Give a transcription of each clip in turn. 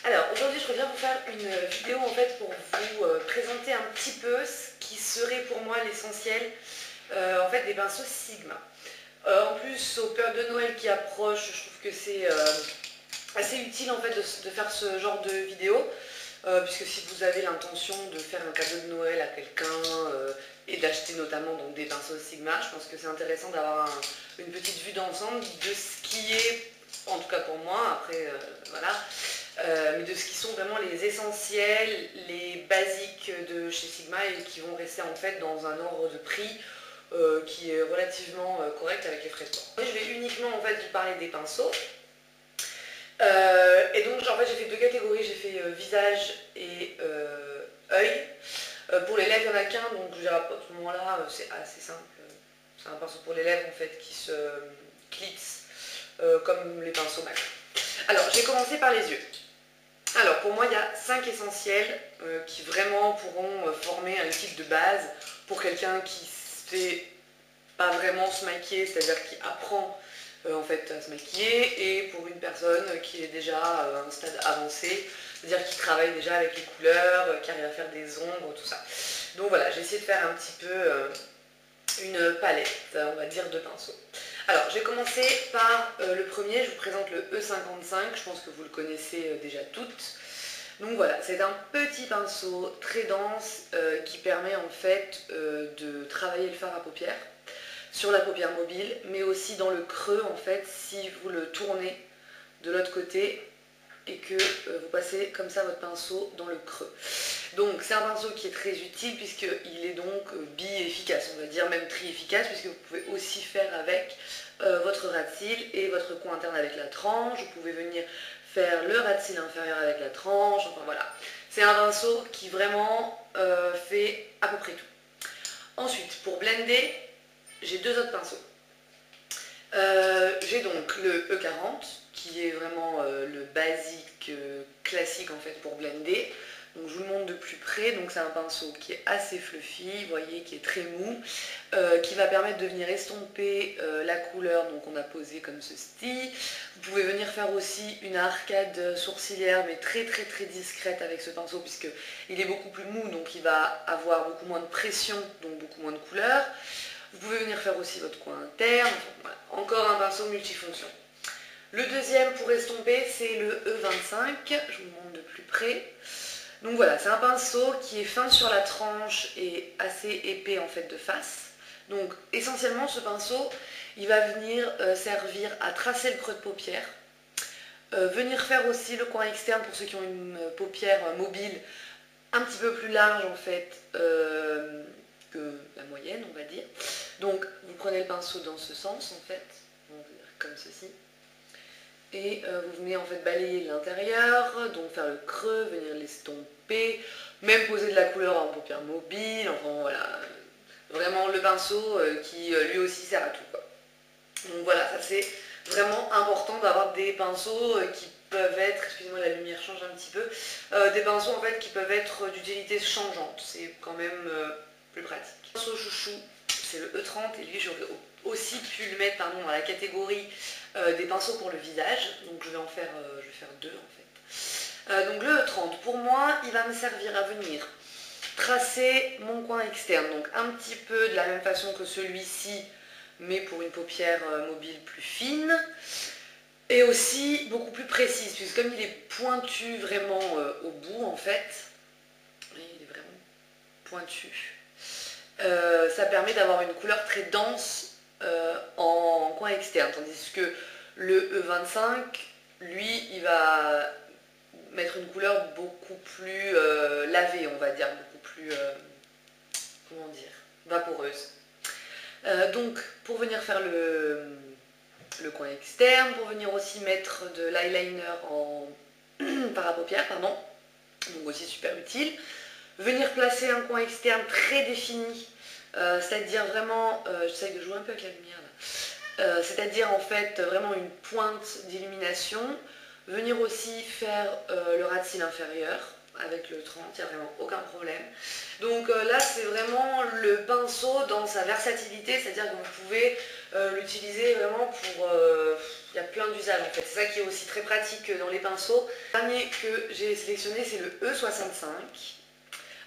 Alors aujourd'hui je reviens vous faire une vidéo en fait pour vous présenter un petit peu ce qui serait pour moi l'essentiel en fait des pinceaux Sigma. En plus aux périodes de Noël qui approchent, je trouve que c'est assez utile en fait de faire ce genre de vidéo puisque si vous avez l'intention de faire un cadeau de Noël à quelqu'un et d'acheter notamment donc, des pinceaux Sigma, je pense que c'est intéressant d'avoir une petite vue d'ensemble de ce qui est, en tout cas pour moi, après voilà, mais de ce qui sont vraiment les essentiels, les basiques de chez Sigma et qui vont rester en fait dans un ordre de prix qui est relativement correct avec les frais de port. Je vais uniquement en fait vous parler des pinceaux. Et donc en fait j'ai fait deux catégories, j'ai fait visage et œil. Pour les lèvres il n'y en a qu'un, donc à ce moment-là c'est assez simple. C'est un pinceau pour les lèvres en fait qui se clipse comme les pinceaux MAC. Alors j'ai commencé par les yeux. Alors pour moi il y a 5 essentiels qui vraiment pourront former un type de base pour quelqu'un qui ne sait pas vraiment se maquiller, c'est-à-dire qui apprend en fait à se maquiller, et pour une personne qui est déjà à un stade avancé, c'est-à-dire qui travaille déjà avec les couleurs, qui arrive à faire des ombres, tout ça. Donc voilà, j'ai essayé de faire un petit peu une palette, on va dire, de pinceaux. Alors, j'ai commencé par le premier, je vous présente le E55, je pense que vous le connaissez déjà toutes. Donc voilà, c'est un petit pinceau très dense qui permet en fait de travailler le fard à paupières sur la paupière mobile, mais aussi dans le creux en fait, si vous le tournez de l'autre côté et que vous passez comme ça votre pinceau dans le creux. Donc c'est un pinceau qui est très utile puisqu'il est donc bi-efficace, on va dire même tri-efficace, puisque vous pouvez aussi faire avec votre ras de cils et votre coin interne avec la tranche. Vous pouvez venir faire le ras de cils inférieur avec la tranche, enfin voilà. C'est un pinceau qui vraiment fait à peu près tout. Ensuite, pour blender, j'ai deux autres pinceaux. J'ai donc le E40 qui est vraiment le basique classique en fait pour blender. Donc je vous le montre de plus près. Donc c'est un pinceau qui est assez fluffy, vous voyez, qui est très mou, qui va permettre de venir estomper la couleur donc on a posé comme ceci. Vous pouvez venir faire aussi une arcade sourcilière mais très discrète avec ce pinceau puisque il est beaucoup plus mou, donc il va avoir beaucoup moins de pression, donc beaucoup moins de couleur. Vous pouvez venir faire aussi votre coin interne, voilà. Encore un pinceau multifonction. Le deuxième pour estomper, c'est le E25, je vous le montre de plus près. Donc voilà, c'est un pinceau qui est fin sur la tranche et assez épais en fait de face. Donc essentiellement ce pinceau, il va venir servir à tracer le creux de paupière, venir faire aussi le coin externe pour ceux qui ont une paupière mobile un petit peu plus large en fait que la moyenne, on va dire. Donc vous prenez le pinceau dans ce sens en fait, on va dire comme ceci, et vous venez en fait balayer l'intérieur, donc faire le creux, venir l'estomper, même poser de la couleur en paupière mobile, enfin voilà, vraiment le pinceau qui lui aussi sert à tout quoi. Donc voilà, ça c'est vraiment important d'avoir des pinceaux qui peuvent être, excusez-moi la lumière change un petit peu, des pinceaux en fait qui peuvent être d'utilité changeante, c'est quand même plus pratique. Le pinceau chouchou, c'est le E30 et lui j'aurais aussi pu le mettre dans la catégorie des pinceaux pour le visage, donc je vais faire deux en fait. Donc le E30, pour moi, il va me servir à venir tracer mon coin externe, donc un petit peu de la même façon que celui-ci, mais pour une paupière mobile plus fine, et aussi beaucoup plus précise, puisque comme il est pointu vraiment au bout en fait, il est vraiment pointu, ça permet d'avoir une couleur très dense en coin externe, tandis que le E25, lui, il va mettre une couleur beaucoup plus lavée, on va dire, beaucoup plus, comment dire, vaporeuse. Donc, pour venir faire le coin externe, pour venir aussi mettre de l'eyeliner en parapaupière, pardon, donc aussi super utile. Venir placer un coin externe très défini, c'est-à-dire vraiment, j'essaie de jouer un peu avec la lumière là, c'est-à-dire en fait vraiment une pointe d'illumination. Venir aussi faire le ras de cils inférieur avec le 30, il n'y a vraiment aucun problème. Donc là c'est vraiment le pinceau dans sa versatilité, c'est-à-dire que vous pouvez l'utiliser vraiment pour Il y a plein d'usages en fait, c'est ça qui est aussi très pratique dans les pinceaux. Le dernier que j'ai sélectionné c'est le E65.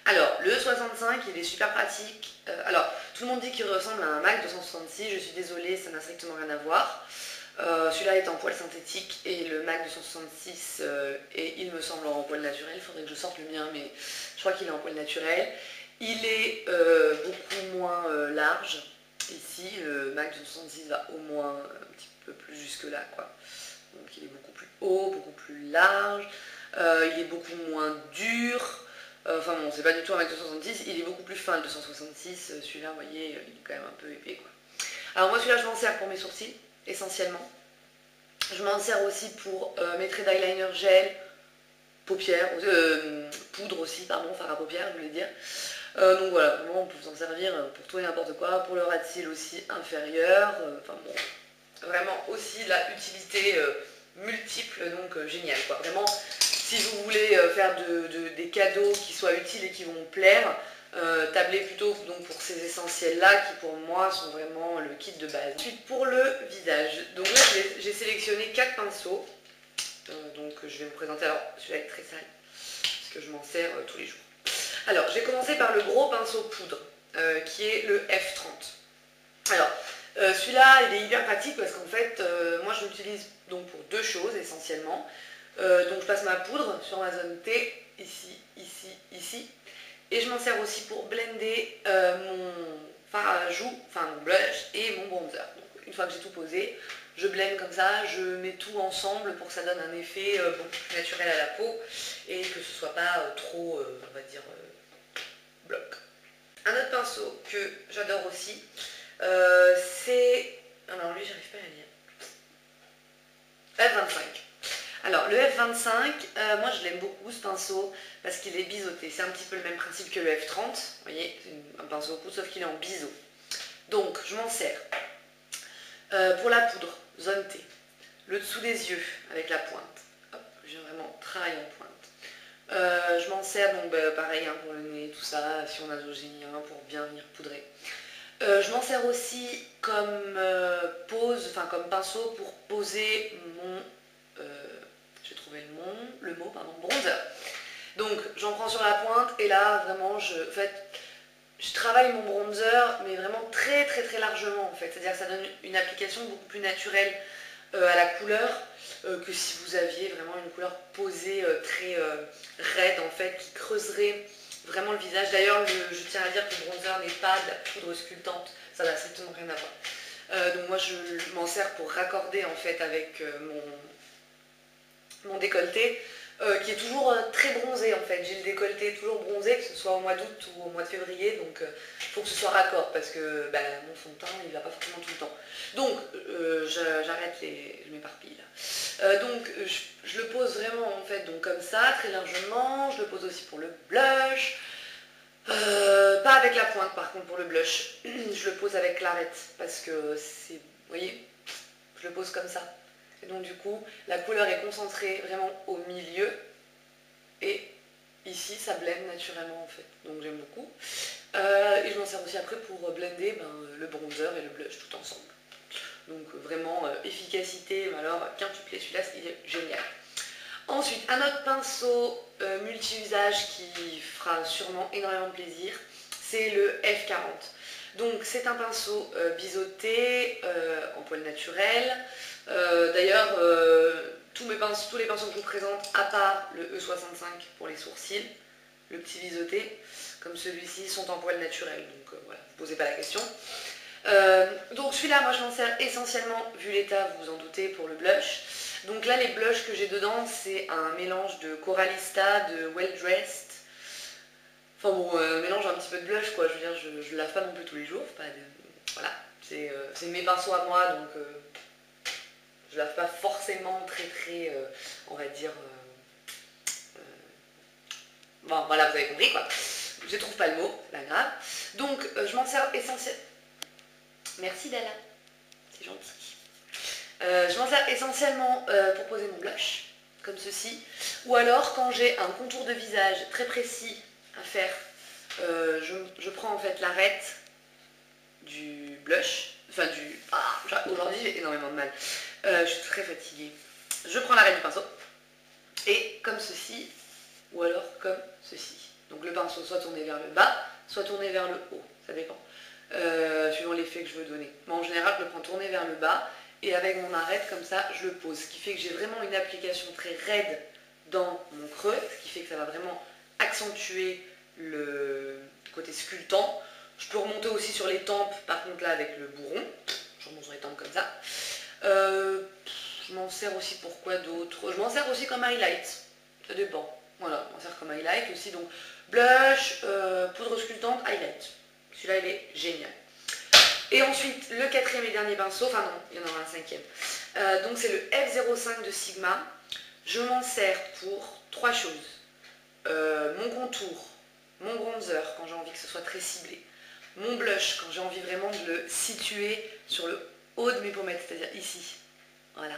Alors, le E65 il est super pratique. Alors, tout le monde dit qu'il ressemble à un MAC 266, je suis désolée, ça n'a strictement rien à voir. Celui-là est en poil synthétique et le MAC 266 est, il me semble, en poil naturel. Il faudrait que je sorte le mien, mais je crois qu'il est en poil naturel. Il est beaucoup moins large. Ici, le MAC 266 va au moins un petit peu plus jusque là, quoi. Donc il est beaucoup plus haut, beaucoup plus large. Il est beaucoup moins dur. Enfin bon, c'est pas du tout un MAC 266, il est beaucoup plus fin le 266. Celui-là, vous voyez, il est quand même un peu épais, quoi. Alors moi, celui-là, je m'en sers pour mes sourcils, essentiellement. Je m'en sers aussi pour mes traits d'eyeliner gel, paupières, poudre aussi, pardon, fard à paupières, je voulais dire. Donc voilà, vraiment on peut s'en servir pour tout et n'importe quoi, pour le ras de cils aussi inférieur, enfin bon, vraiment aussi la utilité multiple, donc génial quoi. Vraiment, si vous voulez faire des cadeaux qui soient utiles et qui vont plaire, tablez plutôt donc pour ces essentiels là qui pour moi sont vraiment le kit de base. Ensuite pour le visage, donc là j'ai sélectionné 4 pinceaux, donc je vais vous présenter, alors celui-là est très sale, parce que je m'en sers tous les jours. Alors, j'ai commencé par le gros pinceau poudre, qui est le F30. Alors, celui-là, il est hyper pratique parce qu'en fait, moi je l'utilise donc pour 2 choses essentiellement. Donc je passe ma poudre sur ma zone T, ici, ici, ici. Et je m'en sers aussi pour blender mon fard à joue, enfin mon blush et mon bronzer. Donc une fois que j'ai tout posé, je blende comme ça, je mets tout ensemble pour que ça donne un effet beaucoup plus naturel à la peau et que ce soit pas trop, on va dire, bloc. Un autre pinceau que j'adore aussi, c'est... Alors lui, j'arrive pas à lire. F25. Alors le F25, moi je l'aime beaucoup ce pinceau parce qu'il est biseauté. C'est un petit peu le même principe que le F30. Vous voyez, c'est un pinceau au poudre sauf qu'il est en biseau. Donc je m'en sers pour la poudre, zone T. Le dessous des yeux avec la pointe. Hop, j'ai vraiment travaillé en pointe. Je m'en sers donc pareil hein, pour le nez, tout ça, si on a hein, pour bien venir poudrer. Je m'en sers aussi comme pose, enfin comme pinceau pour poser mon, j'ai trouvé le mot, pardon, bronzer. Donc j'en prends sur la pointe et là vraiment en fait, je travaille mon bronzer mais vraiment très très très largement en fait. C'est-à-dire que ça donne une application beaucoup plus naturelle à la couleur que si vous aviez vraiment une couleur posée très raide en fait qui creuserait vraiment le visage. D'ailleurs je tiens à dire que le bronzer n'est pas de la poudre sculptante, ça n'a strictement rien à voir. Donc moi je m'en sers pour raccorder en fait avec mon décolleté qui est toujours très bronzé en fait. J'ai le décolleté toujours bronzé, que ce soit au mois d'août ou au mois de février, donc il faut que ce soit raccord parce que mon fond de teint il va pas forcément tout le temps. Donc j'arrête je m'éparpille là. Donc je le pose vraiment en fait donc comme ça, très largement. Je le pose aussi pour le blush. Pas avec la pointe par contre pour le blush. Je le pose avec l'arête parce que c'est, vous voyez, je le pose comme ça. Et donc du coup, la couleur est concentrée vraiment au milieu. Et ici, ça blende naturellement en fait. Donc j'aime beaucoup. Et je m'en sers aussi après pour blender le bronzer et le blush tout ensemble. Donc vraiment efficacité, alors quintuplé, celui-là il est génial. Ensuite, un autre pinceau multi-usage qui fera sûrement énormément de plaisir, c'est le F40. Donc c'est un pinceau biseauté en poil naturel. D'ailleurs, tous les pinceaux que je vous présente, à part le E65 pour les sourcils, le petit biseauté, comme celui-ci, sont en poil naturel. Donc voilà, ne vous posez pas la question. Donc celui-là, moi je m'en sers essentiellement, vu l'état, vous vous en doutez, pour le blush. Donc là, les blushs que j'ai dedans, c'est un mélange de Coralista, de Well Dressed. Enfin bon, mélange un petit peu de blush quoi, je veux dire, je lave pas non plus tous les jours, voilà, c'est mes pinceaux à moi, donc je lave pas forcément très, on va dire, bon voilà, vous avez compris quoi, je trouve pas le mot, c'est pas grave. Donc je m'en sers essentiellement, merci Dalla, c'est gentil. Je m'en sers essentiellement pour poser mon blush, comme ceci, ou alors quand j'ai un contour de visage très précis à faire, je prends en fait l'arête du blush, Enfin aujourd'hui j'ai énormément de mal. Je suis très fatiguée. Je prends l'arrêt du pinceau. Et comme ceci, ou alors comme ceci. Donc le pinceau soit tourné vers le bas, soit tourné vers le haut. Ça dépend. Suivant l'effet que je veux donner. Mais en général, je le prends tourné vers le bas. Et avec mon arête, comme ça, je le pose. Ce qui fait que j'ai vraiment une application très raide dans mon creux. Ce qui fait que ça va vraiment accentuer le côté sculptant. Je peux remonter aussi sur les tempes, par contre là avec le bourron. Je remonte sur les tempes comme ça. Je m'en sers aussi pour quoi d'autre? Je m'en sers aussi comme highlight. Ça dépend. Voilà, je m'en sers comme highlight aussi. Donc blush, poudre sculptante, highlight. Celui-là, il est génial. Et ensuite, le quatrième et dernier pinceau, enfin non, il y en aura un cinquième. Donc c'est le F05 de Sigma. Je m'en sers pour trois choses. Mon contour, mon bronzer quand j'ai envie que ce soit très ciblé, mon blush quand j'ai envie vraiment de le situer sur le haut de mes pommettes, c'est-à-dire ici. Voilà,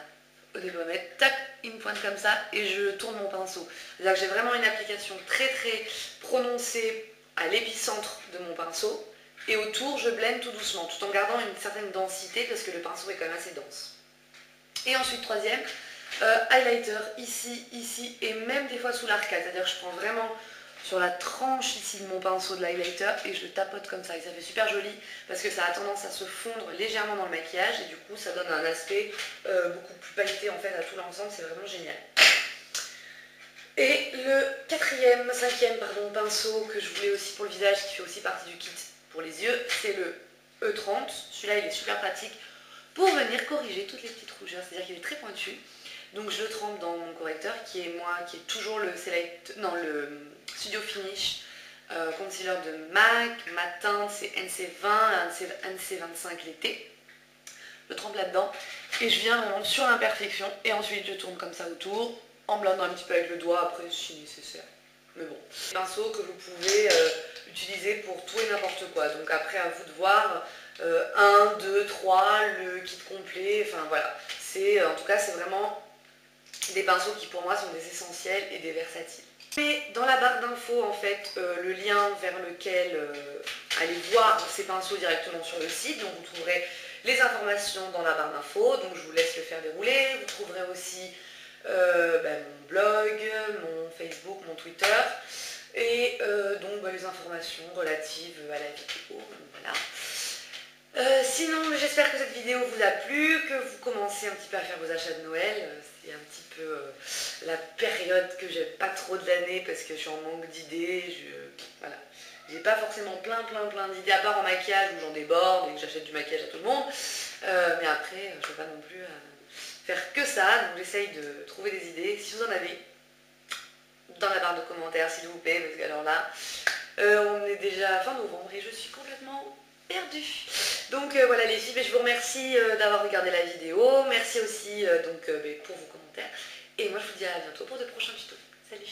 au haut des pommettes, tac, une pointe comme ça et je tourne mon pinceau. C'est-à-dire que j'ai vraiment une application très très prononcée à l'épicentre de mon pinceau. Et autour, je blende tout doucement, tout en gardant une certaine densité parce que le pinceau est quand même assez dense. Et ensuite, troisième, highlighter ici, ici et même des fois sous l'arcade. C'est-à-dire que je prends vraiment sur la tranche ici de mon pinceau de l'highlighter et je le tapote comme ça. Et ça fait super joli parce que ça a tendance à se fondre légèrement dans le maquillage et du coup, ça donne un aspect beaucoup plus pailleté en fait à tout l'ensemble. C'est vraiment génial. Et le cinquième pinceau que je voulais aussi pour le visage, qui fait aussi partie du kit pour les yeux, c'est le E30. Celui-là, il est super pratique pour venir corriger toutes les petites rougeurs. C'est-à-dire qu'il est très pointu. Donc je le trempe dans mon correcteur, qui est toujours le Studio Finish concealer de MAC. Ma teinte, c'est NC20, NC25 l'été. Je trempe là-dedans et je viens vraiment sur l'imperfection. Et ensuite, je tourne comme ça autour, en blendant un petit peu avec le doigt, après si nécessaire. Mais bon, pinceau que vous pouvez utiliser pour tout et n'importe quoi. Donc après à vous de voir 1, 2, 3, le kit complet, enfin voilà. En tout cas c'est vraiment des pinceaux qui pour moi sont des essentiels et des versatiles. Et dans la barre d'infos en fait le lien vers lequel aller voir ces pinceaux directement sur le site. Donc vous trouverez les informations dans la barre d'infos, donc je vous laisse le faire dérouler. Vous trouverez aussi mon blog, mon Facebook, mon Twitter et donc les informations relatives à la vidéo. Voilà. Sinon, j'espère que cette vidéo vous a plu, que vous commencez un petit peu à faire vos achats de Noël. C'est un petit peu la période que j'aime pas trop de l'année parce que je suis en manque d'idées. Voilà. J'ai pas forcément plein d'idées à part en maquillage où j'en déborde et que j'achète du maquillage à tout le monde. Mais après, je ne peux pas non plus faire que ça, donc j'essaye de trouver des idées. Si vous en avez, dans la barre de commentaires s'il vous plaît, parce que alors là, on est déjà fin novembre et je suis complètement perdue. Donc voilà les filles, je vous remercie d'avoir regardé la vidéo, merci aussi pour vos commentaires, et moi je vous dis à bientôt pour de prochains tutos. Salut!